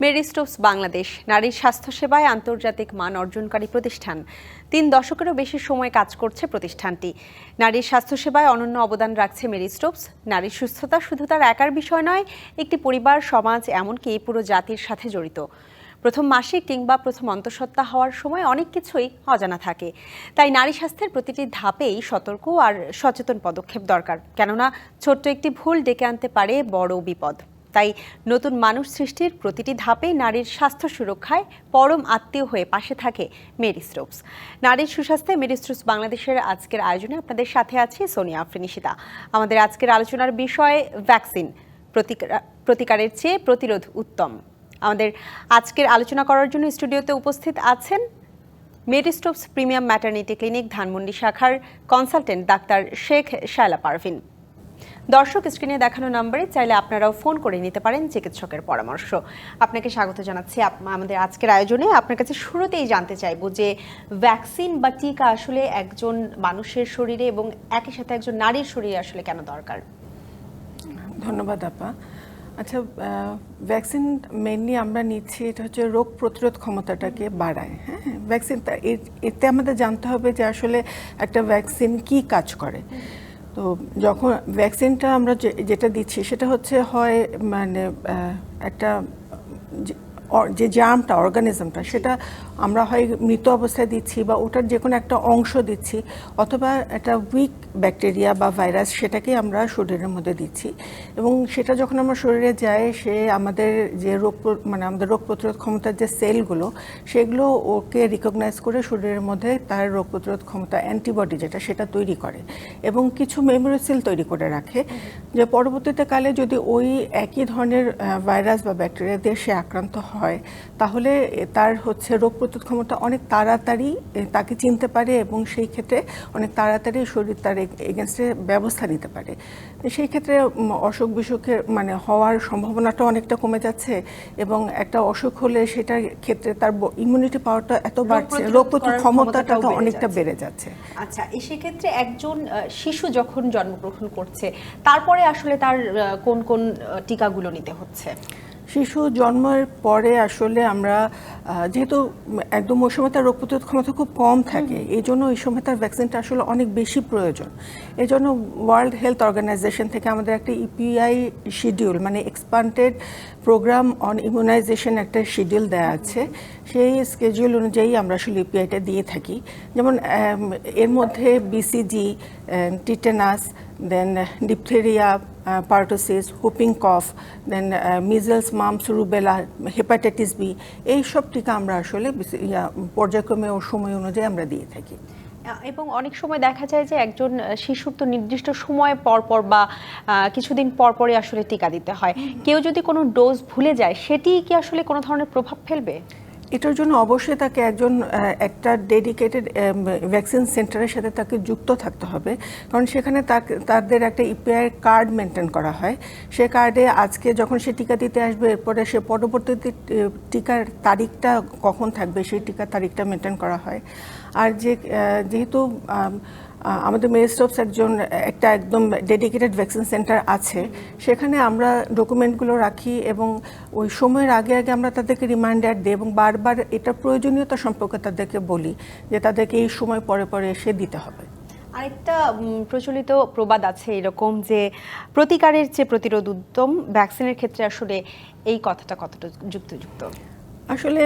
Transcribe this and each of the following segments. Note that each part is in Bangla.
মেরি স্টোপস বাংলাদেশ নারীর স্বাস্থ্যসেবায় আন্তর্জাতিক মান অর্জনকারী প্রতিষ্ঠান। ৩ দশকেরও বেশি সময় কাজ করছে প্রতিষ্ঠানটি। নারীর স্বাস্থ্যসেবায় অনন্য অবদান রাখছে মেরি স্টোপস। নারীর সুস্থতা শুধু তার একার বিষয় নয়, একটি পরিবার, সমাজ, এমনকি পুরো জাতির সাথে জড়িত। প্রথম মাসিক কিংবা প্রথম অন্তঃসত্ত্বা হওয়ার সময় অনেক কিছুই অজানা থাকে। তাই নারী স্বাস্থ্যের প্রতিটি ধাপেই সতর্ক আর সচেতন পদক্ষেপ দরকার, কেননা ছোট্ট একটি ভুল ডেকে আনতে পারে বড় বিপদ। তাই নতুন মানুষ সৃষ্টির প্রতিটি ধাপে নারীর স্বাস্থ্য সুরক্ষায় পরম আত্মীয় হয়ে পাশে থাকে মেরি স্টোপস। নারীর সুস্বাস্থ্যে মেরি স্টোপস বাংলাদেশের আজকের আয়োজনে আপনাদের সাথে আছি সোনিয়া আফরিন নিশিতা। আমাদের আজকের আলোচনার বিষয় ভ্যাকসিন, প্রতিকারের চেয়ে প্রতিরোধ উত্তম। আমাদের আজকের আলোচনা করার জন্য স্টুডিওতে উপস্থিত আছেন Marie Stopes premium maternity clinic Dhanmondi শাখার কনসালটেন্ট ডাক্তার শেখ শায়লা পারভিন। দর্শক, স্ক্রিনে দেখানো নম্বরে চাইলে আপনারাও ফোন করে নিতে পারেন চিকিৎসকের পরামর্শ। আপনাকে স্বাগত জানাচ্ছি আমাদের আজকের আয়োজনে। আপনার কাছে শুরুতেই জানতে চাইব যে ভ্যাকসিন বা টিকা আসলে একজন মানুষের শরীরে এবং একই সাথে একজন নারীর শরীরে আসলে কেন দরকার? ধন্যবাদ আপা। আচ্ছা, ভ্যাকসিন মেইনলি আমরা নিচ্ছি, এটা হচ্ছে রোগ প্রতিরোধ ক্ষমতাটাকে বাড়ায়। হ্যাঁ, ভ্যাকসিন এতে আমাদের জানতে হবে যে আসলে একটা ভ্যাকসিন কি কাজ করে। তো যখন ভ্যাকসিনটা আমরা যেটা দিচ্ছি সেটা হচ্ছে হয় মানে একটা যে জার্মটা, অর্গানিজমটা, সেটা আমরা হয় মৃত অবস্থায় দিচ্ছি বা ওটার যে কোনো একটা অংশ দিচ্ছি, অথবা একটা উইক ব্যাকটেরিয়া বা ভাইরাস সেটাকে আমরা শরীরের মধ্যে দিচ্ছি। এবং সেটা যখন আমার শরীরে যায়, সে আমাদের যে আমাদের রোগ প্রতিরোধ ক্ষমতার যে সেলগুলো, সেগুলো ওকে রিকগনাইজ করে শরীরের মধ্যে তার রোগ প্রতিরোধ ক্ষমতা, অ্যান্টিবডি যেটা, সেটা তৈরি করে এবং কিছু মেমোরি সেল তৈরি করে রাখে, যে পরবর্তীতে কালে যদি ওই একই ধরনের ভাইরাস বা ব্যাকটেরিয়া দিয়ে সে আক্রান্ত হয়, তাহলে তার হচ্ছে রোগ প্রতিরোধ ক্ষমতা অনেক তাড়াতাড়ি তাকে চিনতে পারে এবং সেই ক্ষেত্রে অনেক তাড়াতাড়ি শরীর তার এগেনস্টে ব্যবস্থা নিতে পারে। সেই ক্ষেত্রে অসুখ বিসুখের হওয়ার সম্ভাবনাটা অনেকটা কমে যাচ্ছে এবং একটা অসুখ হলে সেটার ক্ষেত্রে তার ইমিউনিটি পাওয়ারটা এত বাড়ছে, রোগ প্রতিরোধ ক্ষমতাটা অনেকটা বেড়ে যাচ্ছে। আচ্ছা, সেক্ষেত্রে একজন শিশু যখন জন্মগ্রহণ করছে, তারপরে আসলে তার কোন কোন টিকাগুলো নিতে হচ্ছে? শিশু জন্মের পরে আসলে আমরা যেহেতু একদম ওই সময় তার রোগ প্রতিরোধ ক্ষমতা খুব কম থাকে, এই জন্য ওই সময় তার ভ্যাকসিনটা আসলে অনেক বেশি প্রয়োজন। এই জন্য ওয়ার্ল্ড হেলথ অর্গানাইজেশন থেকে আমাদের একটা ইপিআই শিডিউল, মানে এক্সপ্যান্ডেড প্রোগ্রাম অন ইমিউনাইজেশন, একটা শিডিউল দেওয়া আছে। সেই স্কেডিউল অনুযায়ী আমরা আসলে ইপিআইটা দিয়ে থাকি। যেমন এর মধ্যে BCG, tetanus, then diphtheria, pertussis, whooping cough, then measles, mumps, rubella, hepatitis B, এইসব টিকা আমরা আসলে পর্যায়ক্রমে ও সময় অনুযায়ী আমরা দিয়ে থাকি। এবং অনেক সময় দেখা যায় যে একজন শিশুর তো নির্দিষ্ট সময় পর পর বা কিছুদিন পর পরই আসলে টিকা দিতে হয়। কেউ যদি কোনো ডোজ ভুলে যায়, সেটি কি আসলে কোনো ধরনের প্রভাব ফেলবে? এটার জন্য অবশ্যই তাকে একটা ডেডিকেটেড ভ্যাকসিন সেন্টারের সাথে তাকে যুক্ত থাকতে হবে, কারণ সেখানে তাদের একটা ইপিআই কার্ড মেনটেন করা হয়। সে কার্ডে আজকে যখন সে টিকা দিতে আসবে, এরপরে সে পরবর্তীতে টিকার তারিখটা কখন থাকবে, সেই টিকার তারিখটা মেনটেন করা হয়। আর যেহেতু আমাদের মেরি স্টোপস একটা একদম ডেডিকেটেড ভ্যাকসিন সেন্টার আছে, সেখানে আমরা ডকুমেন্টগুলো রাখি এবং ওই সময়ের আগে আগে আমরা তাদেরকে রিমাইন্ডার দিই এবং বারবার এটা প্রয়োজনীয়তা সম্পর্কে তাদেরকে বলি যে তাদেরকে এই সময় পরে পরে এসে দিতে হবে। আরেকটা প্রচলিত প্রবাদ আছে এরকম যে প্রতিকারের চেয়ে প্রতিরোধ উত্তম। ভ্যাকসিনের ক্ষেত্রে আসলে এই কথাটা কতটা যুক্তিযুক্ত? আসলে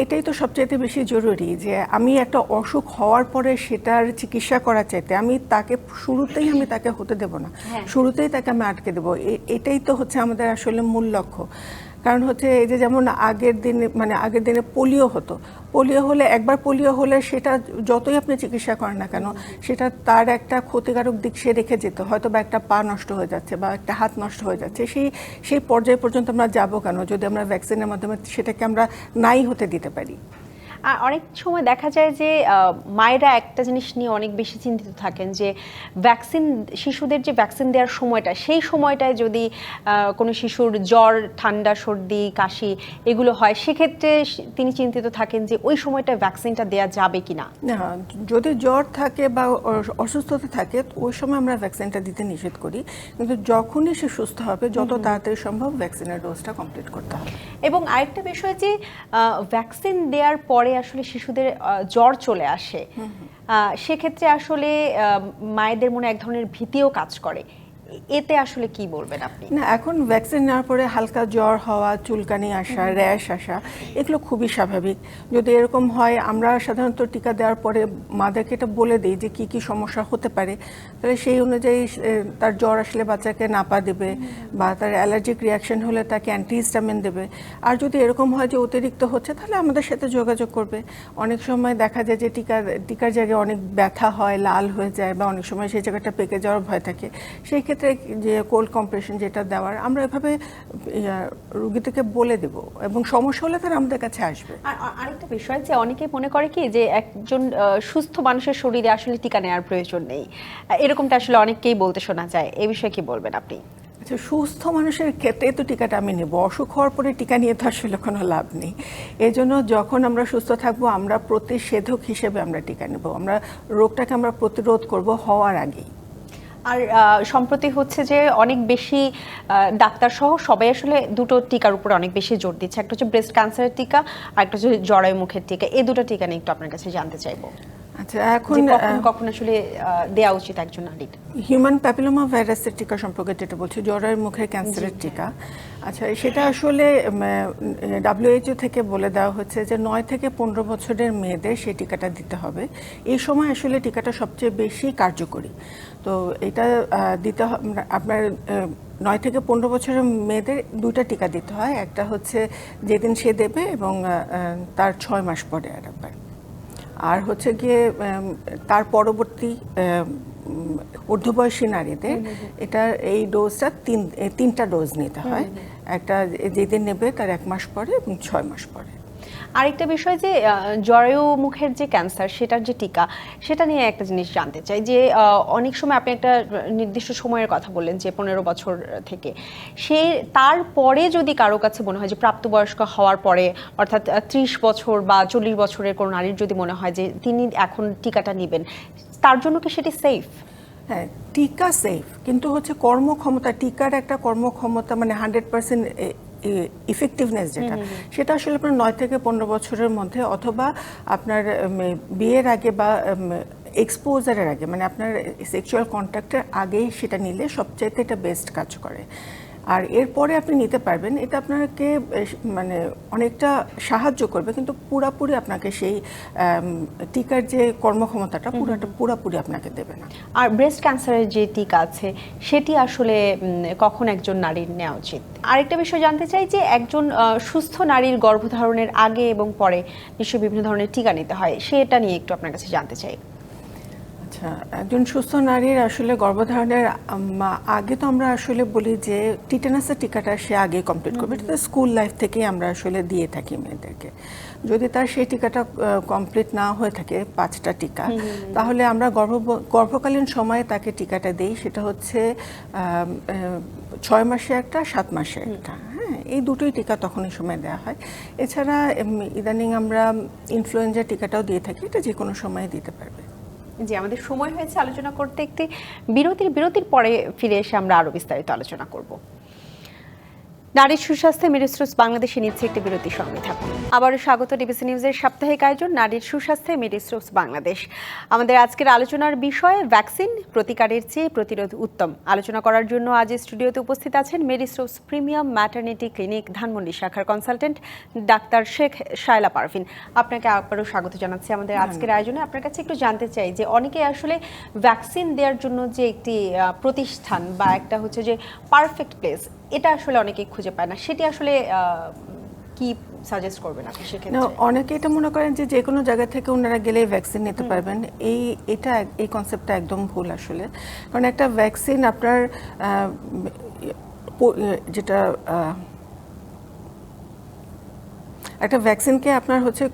এটাই তো সবচাইতে বেশি জরুরি, যে আমি একটা অসুখ হওয়ার পরে সেটার চিকিৎসা করার চাইতে আমি শুরুতেই তাকে হতে দেব না, শুরুতেই তাকে আমি আটকে দেবো। এটাই তো হচ্ছে আমাদের আসলে মূল লক্ষ্য। কারণ হচ্ছে এই যে যেমন আগের দিনে পোলিও হলে একবার পোলিও হলে সেটা যতই আপনি চিকিৎসা করেন না কেন, সেটা তার একটা ক্ষতিকারক দিক সে রেখে যেত, হয়তো বা একটা পা নষ্ট হয়ে যাচ্ছে বা একটা হাত নষ্ট হয়ে যাচ্ছে। সেই পর্যায় পর্যন্ত আমরা যাবো কেন, যদি আমরা ভ্যাকসিনের মাধ্যমে সেটাকে আমরা নাই হতে দিতে পারি। আর অনেক সময় দেখা যায় যে মায়েরা একটা জিনিস নিয়ে অনেক বেশি চিন্তিত থাকেন যে শিশুদের যে ভ্যাকসিন দেওয়ার সময়টা, সেই সময়টায় যদি কোনো শিশুর জ্বর, ঠান্ডা, সর্দি, কাশি এগুলো হয়, সেক্ষেত্রে তিনি চিন্তিত থাকেন যে ওই সময়টায় ভ্যাকসিনটা দেওয়া যাবে কিনা। না, যদি জ্বর থাকে বা অসুস্থতা থাকে ওই সময় আমরা ভ্যাকসিনটা দিতে নিষেধ করি, কিন্তু যখনই সে সুস্থ হবে যত তাড়াতাড়ি সম্ভব ভ্যাকসিনের ডোজটা কমপ্লিট করতে হবে। এবং আরেকটা বিষয় যে ভ্যাকসিন দেওয়ার পরে আসলে শিশুদের জ্বর চলে আসে, সেক্ষেত্রে আসলে মায়েদের মনে এক ধরনের ভীতিও কাজ করে, এতে আসলে কি বলবেন আপনি? না, এখন ভ্যাকসিন নেওয়ার পরে হালকা জ্বর হওয়া, চুলকানি আসা, র্যাশ আসা এগুলো খুবই স্বাভাবিক। যদি এরকম হয়, আমরা সাধারণত টিকা দেওয়ার পরে মাদেরকে এটা বলে দিই যে কি কি সমস্যা হতে পারে, তাহলে সেই অনুযায়ী তার জ্বর আসলে বাচ্চাকে নাপা দেবে বা তার অ্যালার্জিক রিয়াকশন হলে তাকে অ্যান্টিহিস্টামিন দেবে। আর যদি এরকম হয় যে অতিরিক্ত হচ্ছে, তাহলে আমাদের সাথে যোগাযোগ করবে। অনেক সময় দেখা যায় যে টিকার জায়গায় অনেক ব্যথা হয়, লাল হয়ে যায়, বা অনেক সময় সেই জায়গাটা পেকে যাওয়ার ভয় থাকে। সেই ক্ষেত্রে যে কোল্ড কম্প্রেশন যেটা দেওয়ার, আমরা এভাবে রোগীদেরকে বলে দেব, এবং সমস্যা হলে তারা আমাদের কাছে আসবে। আরেকটা বিষয় যে অনেকে মনে করে কি যে একজন সুস্থ মানুষের শরীরে আসলে টিকা নেওয়ার প্রয়োজন নেই, এরকমটা আসলে অনেককেই বলতে শোনা যায়, এই বিষয়ে কি বলবেন আপনি? আচ্ছা, সুস্থ মানুষের ক্ষেত্রে তো টিকাটা আমি নেব, অসুখ হওয়ার পরে টিকা নিয়ে তো আসলে কোনো লাভ নেই। এই জন্য যখন আমরা সুস্থ থাকবো, আমরা প্রতিষেধক হিসেবে আমরা টিকা নেব, আমরা রোগটাকে আমরা প্রতিরোধ করব হওয়ার আগেই। আর সম্প্রতি হচ্ছে যে অনেক বেশি ডাক্তার সহ সবাই আসলে দুটো টিকার উপর অনেক বেশি জোর দিচ্ছে, একটা হচ্ছে ব্রেস্ট ক্যান্সারের টিকা আর একটা হচ্ছে জরায়ু মুখের টিকা। এই দুটো টিকা নিয়ে একটু আপনার কাছে জানতে চাইবো। আচ্ছা, এখন কখন আসলে দেওয়া উচিত একজন নারীর? হিউম্যান প্যাপিলোমা ভাইরাসের টিকা সম্পর্কে যেটা বলছি, জরায়ুর মুখের ক্যান্সারের টিকা, আচ্ছা সেটা আসলে WHO থেকে বলে দেওয়া হচ্ছে যে 9 থেকে 15 বছরের মেয়েদের সেই টিকাটা দিতে হবে। এই সময় আসলে টিকাটা সবচেয়ে বেশি কার্যকরী। তো এটা দিতে আপনার 9 থেকে 15 বছরের মেয়েদের দুইটা টিকা দিতে হয়, একটা হচ্ছে যেদিন সে দেবে এবং তার 6 মাস পরে আরেকবার, আর হচ্ছে গিয়ে তার পরবর্তী ঊর্ধ্ববয়সী নারীদের এটা এই ডোজটা তিনটা ডোজ নিতে হয়, একটা যেদিন নেবে তার 1 মাস পরে এবং 6 মাস পরে। আরেকটা বিষয় যে জরায়ু মুখের যে ক্যান্সার, সেটার যে টিকা, সেটা নিয়ে একটা জিনিস জানতে চাই যে অনেক সময় আপনি একটা নির্দিষ্ট সময়ের কথা বললেন যে 15 বছর থেকে, তারপরে যদি কারো কাছে মনে হয় যে প্রাপ্তবয়স্ক হওয়ার পরে, অর্থাৎ 30 বছর বা 40 বছরের কোনো নারীর যদি মনে হয় যে তিনি এখন টিকাটা নেবেন, তার জন্য কি সেটি সেফ? হ্যাঁ, টিকা সেফ, কিন্তু হচ্ছে কর্মক্ষমতা, টিকার একটা কর্মক্ষমতা মানে 100% ইফেক্টিভনেস যেটা, সেটা আসলে আপনার 9 থেকে 15 বছরের মধ্যে, অথবা আপনার বিয়ের আগে বা এক্সপোজারের আগে, মানে আপনার সেক্সুয়াল কন্ট্যাক্টের আগেই সেটা নিলে সবচাইতে এটা বেস্ট কাজ করে। আর এরপরে আপনি নিতে পারবেন, এটা আপনাকে মানে অনেকটা সাহায্য করবে, কিন্তু পুরাপুরি আপনাকে সেই টিকার যে কর্মক্ষমতাটা পুরাপুরি আপনাকে দেবে না। আর ব্রেস্ট ক্যান্সারের যে টিকা আছে, সেটি আসলে কখন একজন নারীর নেওয়া উচিত? আরেকটা বিষয় জানতে চাই যে একজন সুস্থ নারীর গর্ভধারণের আগে এবং পরে নিশ্চয়ই বিভিন্ন ধরনের টিকা নিতে হয়, সেটা নিয়ে একটু আপনার কাছে জানতে চাই। আচ্ছা, একজন সুস্থ নারীর আসলে গর্ভধারণের আগে তো আমরা আসলে বলি যে টিটেনাসের টিকাটা সে আগে কমপ্লিট করবে, এটা স্কুল লাইফ থেকেই আমরা আসলে দিয়ে থাকি মেয়েদেরকে। যদি তার সেই টিকাটা কমপ্লিট না হয়ে থাকে, 5টা টিকা, তাহলে আমরা গর্ভকালীন সময়ে তাকে টিকাটা দেই, সেটা হচ্ছে 6 মাসে একটা, 7 মাসে একটা। হ্যাঁ, এই দুটোই টিকা তখন এই সময় দেওয়া হয়। এছাড়া ইদানিং আমরা ইনফ্লুয়েঞ্জা টিকাটাও দিয়ে থাকি, এটা যে কোনো সময়ে দিতে পারবে। জি, আমাদের সময় হয়েছে আলোচনা করতে একটি বিরতির পরে ফিরে এসে আমরা আরো বিস্তারিত আলোচনা করব। নারীর সুস্বাস্থ্যে মেডিস্ট্রোপস বাংলাদেশে নিচ্ছে একটি বিরতির সঙ্গে থাকুন। আবারও স্বাগত ডিবিসি নিউজের সাপ্তাহিক আয়োজন নারীর সুস্বাস্থ্যে মেডিস্ট্রোপস বাংলাদেশ। আমাদের আজকের আলোচনার বিষয় ভ্যাকসিন, প্রতিকারের চেয়ে প্রতিরোধ উত্তম। আলোচনা করার জন্য আজ স্টুডিওতে উপস্থিত আছেন মেডিস্ট্রোপস প্রিমিয়াম ম্যাটারনিটি ক্লিনিক ধানমন্ডি শাখার কনসালটেন্ট ডাক্তার শেখ শায়লা পারভিন। আপনাকে আবারও স্বাগত জানাচ্ছি আমাদের আজকের আয়োজনে। আপনার কাছে একটু জানতে চাই যে অনেকে আসলে ভ্যাকসিন দেওয়ার জন্য যে একটি প্রতিষ্ঠান বা একটা হচ্ছে যে পারফেক্ট প্লেস, এটা আসলে অনেকেই খুঁজে পায় না, সেটি আসলে কি সাজেস্ট করবেন আপনি সেক্ষেত্রে? অনেকে এটা মনে করেন যে যে কোনো জায়গা থেকে ওনারা গেলে ভ্যাকসিন নিতে পারবেন। এই কনসেপ্টটা একদম ভুল আসলে। কারণ একটা ভ্যাকসিন আপনার যেটা একটা ভ্যাকসিনকে আপনার হচ্ছে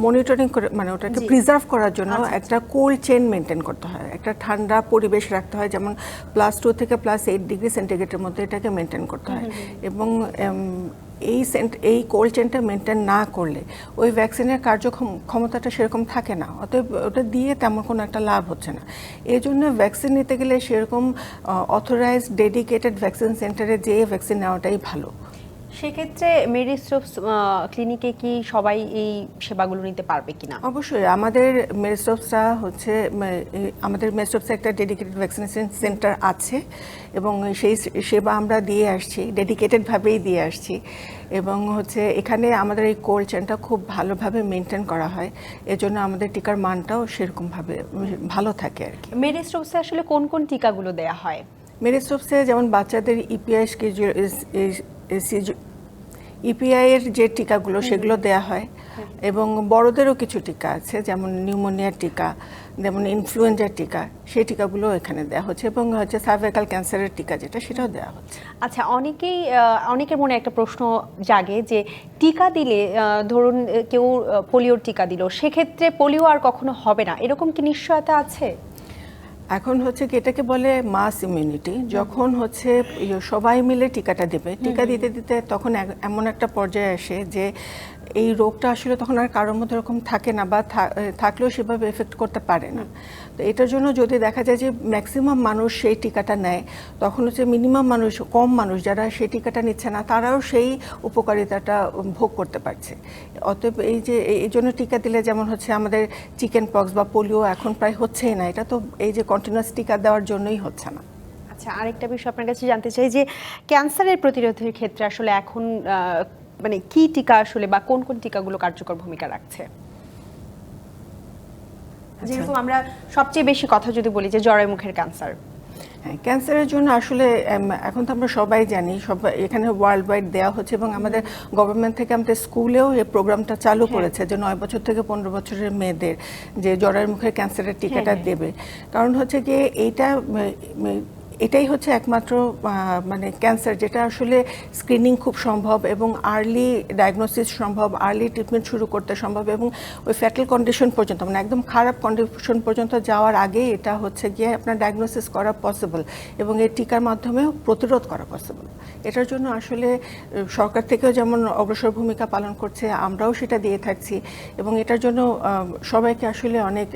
মনিটরিং করে, মানে ওটাকে প্রিজার্ভ করার জন্য একটা কোল্ড চেইন মেনটেন করতে হয়, একটা ঠান্ডা পরিবেশ রাখতে হয়, যেমন +2 থেকে +8 ডিগ্রি সেন্টিগ্রেডের মধ্যে এটাকে মেনটেন করতে হয়। এবং এই কোল্ড চেইনটা মেনটেন না করলে ওই ভ্যাকসিনের কার্যক্ষমতাটা সেরকম থাকে না, অতএব ওটা দিয়ে তেমন কোনো একটা লাভ হচ্ছে না। এই জন্য ভ্যাকসিন নিতে গেলে সেরকম অথরাইজড ডেডিকেটেড ভ্যাকসিন সেন্টারে যেয়ে ভ্যাকসিন নেওয়াটাই ভালো। সেক্ষেত্রে মেরি স্টোপস ক্লিনিকে কি সবাই এই সেবাগুলো নিতে পারবে কিনা? অবশ্যই আমাদের মেরি স্টোপসটা হচ্ছে আমাদের মেরি স্টোপসে একটা ডেডিকেটেড ভ্যাকসিনেশন সেন্টার আছে এবং সেই সেবা আমরা দিয়ে আসছি, ডেডিকেটেডভাবেই দিয়ে আসছি। এবং হচ্ছে এখানে আমাদের এই কোল্ড চেইনটা খুব ভালোভাবে মেনটেন করা হয়, এজন্য আমাদের টিকার মানটাও সেরকমভাবে ভালো থাকে আর কি। মেরি স্টোপসে আসলে কোন কোন টিকাগুলো দেয়া হয়? মেরি স্টোপসে যেমন বাচ্চাদের ইপিআই এর যে টিকাগুলো সেগুলো দেয়া হয়, এবং বড়দেরও কিছু টিকা আছে, যেমন নিউমোনিয়ার টিকা, যেমন ইনফ্লুয়েঞ্জার টিকা, সেই টিকাগুলো এখানে দেওয়া হচ্ছে, এবং হচ্ছে সার্ভাইকাল ক্যান্সারের টিকা যেটা সেটাও দেওয়া হচ্ছে। আচ্ছা, অনেকের মনে একটা প্রশ্ন জাগে যে টিকা দিলে ধরুন কেউ পোলিওর টিকা দিল, সেক্ষেত্রে পোলিও আর কখনো হবে না, এরকম কি নিশ্চয়তা আছে? এখন হচ্ছে কি এটাকে বলে মাস ইমিউনিটি, যখন হচ্ছে সবাই মিলে টিকাটা দেবে, টিকা দিতে দিতে তখন এমন একটা পর্যায়ে আসে যে এই রোগটা আসলে তখন আর কারোর মধ্যে এরকম থাকে না, বা থাকলেও সেভাবে এফেক্ট করতে পারে না। তো এটার জন্য যদি দেখা যায় যে ম্যাক্সিমাম মানুষ সেই টিকাটা নেয়, তখন হচ্ছে মিনিমাম মানুষ, কম মানুষ যারা সেই টিকাটা নিচ্ছে না, তারাও সেই উপকারিতাটা ভোগ করতে পারছে। অতএব এই জন্য টিকা দিলে যেমন হচ্ছে আমাদের চিকেন পক্স বা পোলিও এখন প্রায় হচ্ছেই না, এটা তো এই যে কন্টিনিউয়াস টিকা দেওয়ার জন্যই হচ্ছে না। আচ্ছা, আরেকটা বিষয় আপনার কাছে জানতে চাই যে ক্যান্সারের প্রতিরোধের ক্ষেত্রে আসলে এখন মানে কি টিকা আসলে বা কোন কোন টিকাগুলো কার্যকর ভূমিকা রাখছে? যেরকম আমরা সবচেয়ে বেশি কথা যদি বলি যে জরায়ু মুখের ক্যান্সার, হ্যাঁ, ক্যান্সারের জন্য আসলে এখন তো আমরা সবাই জানি, সবাই এখানে ওয়ার্ল্ড ওয়াইড দেওয়া হচ্ছে, এবং আমাদের গভর্নমেন্ট থেকে আমাদের স্কুলেও এই প্রোগ্রামটা চালু করেছে যে 9 বছর থেকে 15 বছরের মেয়েদের যে জরায়ুর মুখের ক্যান্সারের টিকাটা দেবে। কারণ হচ্ছে কি এটাই হচ্ছে একমাত্র মানে ক্যান্সার যেটা আসলে স্ক্রিনিং খুব সম্ভব, এবং আর্লি ডায়াগনোসিস সম্ভব, আর্লি ট্রিটমেন্ট শুরু করতে সম্ভব, এবং ওই ফ্যাটাল কন্ডিশন পর্যন্ত, মানে একদম খারাপ কন্ডিশন পর্যন্ত যাওয়ার আগে এটা হচ্ছে গিয়ে আপনার ডায়াগনোসিস করা পসিবল, এবং এই টিকার মাধ্যমেও প্রতিরোধ করা পসিবল। এটার জন্য আসলে সরকার থেকেও যেমন অগ্রসর ভূমিকা পালন করছে, আমরাও সেটা দিয়ে থাকছি, এবং এটার জন্য সবাইকে আসলে অনেক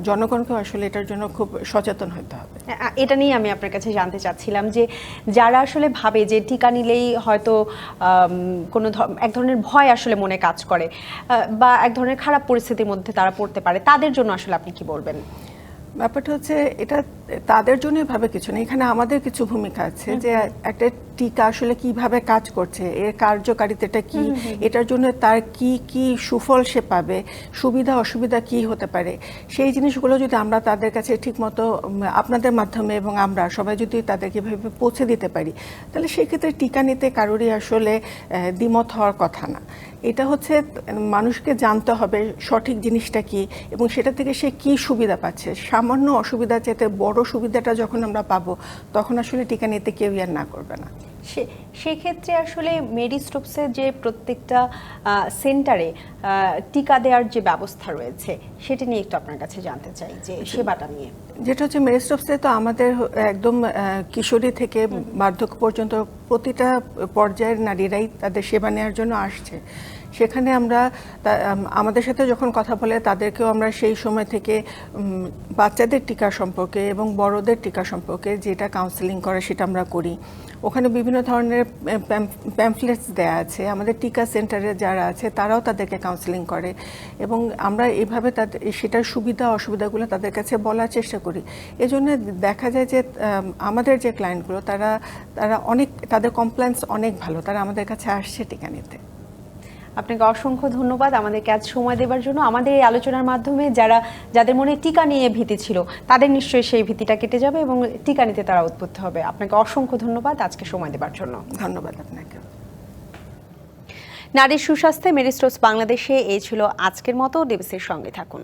জনগণকে আসলে এটার জন্য খুব সচেতন হতে হবে। এটা নিয়ে আমি আপনার কাছে জানতে চাচ্ছিলাম যে যারা আসলে ভাবে যে টিকা নিলেই হয়তো কোনো এক ধরনের ভয় আসলে মনে কাজ করে, বা এক ধরনের খারাপ পরিস্থিতির মধ্যে তারা পড়তে পারে, তাদের জন্য আসলে আপনি কি বলবেন? ব্যাপারটা হচ্ছে এটা তাদের জন্য ভাবে কিছু না, এখানে আমাদের কিছু ভূমিকা আছে যে একটা টিকা আসলে কিভাবে কাজ করছে, এর কার্যকারিতাটা কি, এটার জন্য তার কি কি সুফল সে পাবে, সুবিধা অসুবিধা কি হতে পারে, সেই জিনিসগুলো যদি আমরা তাদের কাছে ঠিকমতো আপনাদের মাধ্যমে এবং আমরা সবাই যদি তাদেরকে এভাবে পৌঁছে দিতে পারি, তাহলে সেক্ষেত্রে টিকা নিতে কারোরই আসলে দ্বিমত হওয়ার কথা না। এটা হচ্ছে মানুষকে জানতে হবে সঠিক জিনিসটা কি, এবং সেটা থেকে সে কি সুবিধা পাচ্ছে। সামান্য অসুবিধা চাইতে বড় সুবিধাটা যখন আমরা পাবো, তখন আসলে টিকা নিতে কেউই আর না করবে না। সেক্ষেত্রে আসলে মেরি স্টোপসের যে প্রত্যেকটা সেন্টারে টিকা দেওয়ার যে ব্যবস্থা রয়েছে, সেটা নিয়ে একটু আপনার কাছে জানতে চাই, যে সেবাটা নিয়ে। যেটা হচ্ছে মেরি স্টোপসে তো আমাদের একদম কিশোরী থেকে বার্ধক্য পর্যন্ত প্রতিটা পর্যায়ের নারীরাই তাদের সেবা নেওয়ার জন্য আসছে। সেখানে আমরা আমাদের সাথে যখন কথা বলে তাদেরকেও আমরা সেই সময় থেকে বাচ্চাদের টিকা সম্পর্কে এবং বড়দের টিকা সম্পর্কে যেটা কাউন্সেলিং করে সেটা আমরা করি। ওখানে বিভিন্ন ধরনের প্যাম্পলেটস দেয়া আছে, আমাদের টিকা সেন্টারে যারা আছে তারাও তাদেরকে কাউন্সেলিং করে, এবং আমরা এইভাবে সেটার সুবিধা অসুবিধাগুলো তাদের কাছে বলার চেষ্টা করি। এজন্য দেখা যায় যে আমাদের যে ক্লায়েন্টগুলো তারা অনেক, তাদের কমপ্লেন্স অনেক ভালো, তারা আমাদের কাছে আসছে টিকা নিতে। আপনাকে অসংখ্য ধন্যবাদ আমাদেরকে আজ সময় দেওয়ার জন্য। আমাদের এই আলোচনার মাধ্যমে যাদের মনে টিকা নিয়ে ভীতি ছিল, তাদের নিশ্চয়ই সেই ভীতিটা কেটে যাবে এবং টিকা নিতে তারা উদ্বুদ্ধ হবে। আপনাকে অসংখ্য ধন্যবাদ আজকে সময় দেওয়ার জন্য। ধন্যবাদ আপনাকে। নারীর সুস্বাস্থ্যে মেরি স্টোপস বাংলাদেশে এই ছিল আজকের মতো। ডিবিসির সঙ্গে থাকুন।